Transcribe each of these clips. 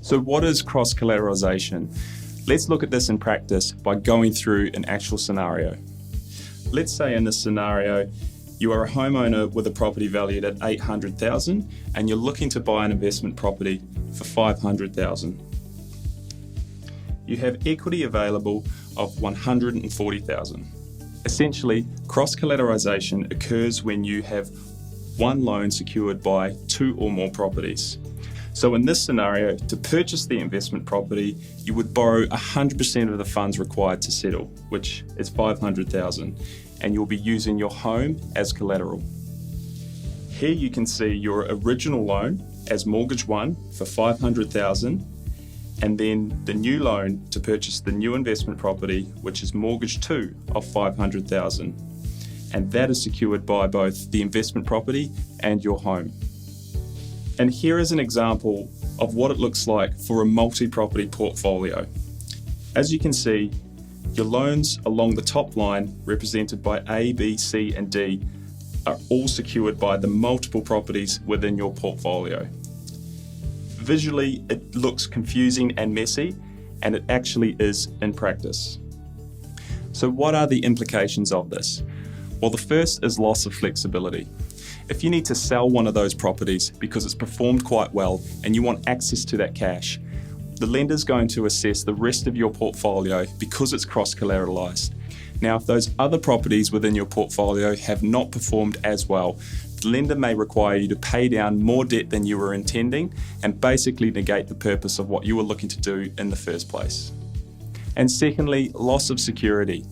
So what is cross-collateralisation? Let's look at this in practice by going through an actual scenario. Let's say in this scenario, you are a homeowner with a property valued at $800,000 and you're looking to buy an investment property for $500,000. You have equity available of $140,000. Essentially, cross-collateralisation occurs when you have one loan secured by two or more properties. So in this scenario, to purchase the investment property, you would borrow 100% of the funds required to settle, which is $500,000, and you'll be using your home as collateral. Here you can see your original loan as mortgage 1 for $500,000, and then the new loan to purchase the new investment property, which is mortgage 2 of $500,000, and that is secured by both the investment property and your home. And here is an example of what it looks like for a multi-property portfolio. As you can see, your loans along the top line, represented by A, B, C, and D, are all secured by the multiple properties within your portfolio. Visually, it looks confusing and messy, and it actually is in practice. So what are the implications of this? Well, the first is loss of flexibility. If you need to sell one of those properties because it's performed quite well and you want access to that cash, the lender's going to assess the rest of your portfolio because it's cross-collateralised. Now, if those other properties within your portfolio have not performed as well, the lender may require you to pay down more debt than you were intending and basically negate the purpose of what you were looking to do in the first place. And secondly, loss of security.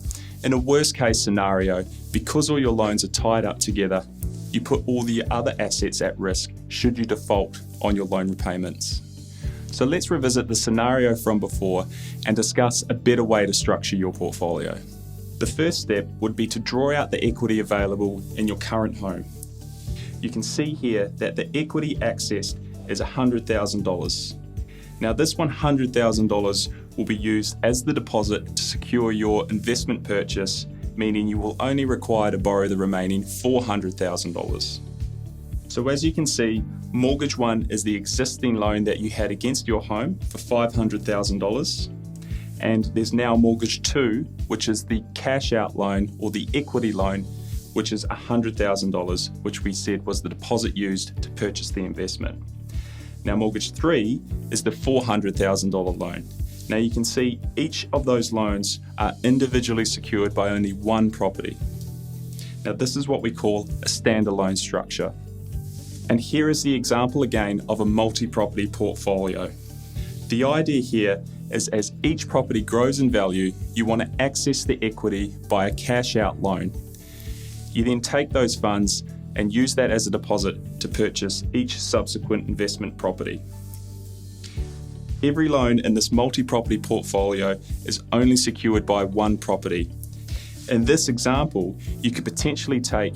In a worst case scenario, because all your loans are tied up together, you put all the other assets at risk should you default on your loan repayments. So let's revisit the scenario from before and discuss a better way to structure your portfolio. The first step would be to draw out the equity available in your current home. You can see here that the equity accessed is $100,000. Now this $100,000 will be used as the deposit to secure your investment purchase, meaning you will only require to borrow the remaining $400,000. So as you can see, mortgage 1 is the existing loan that you had against your home for $500,000, and there's now mortgage 2, which is the cash out loan or the equity loan, which is $100,000, which we said was the deposit used to purchase the investment. Now mortgage 3 is the $400,000 loan. Now you can see each of those loans are individually secured by only one property. Now this is what we call a standalone structure. And here is the example again of a multi-property portfolio. The idea here is as each property grows in value, you want to access the equity by a cash out loan. You then take those funds and use that as a deposit to purchase each subsequent investment property. Every loan in this multi-property portfolio is only secured by one property. In this example, you could potentially take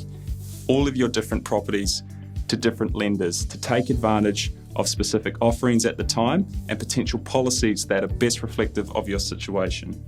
all of your different properties to different lenders to take advantage of specific offerings at the time and potential policies that are best reflective of your situation.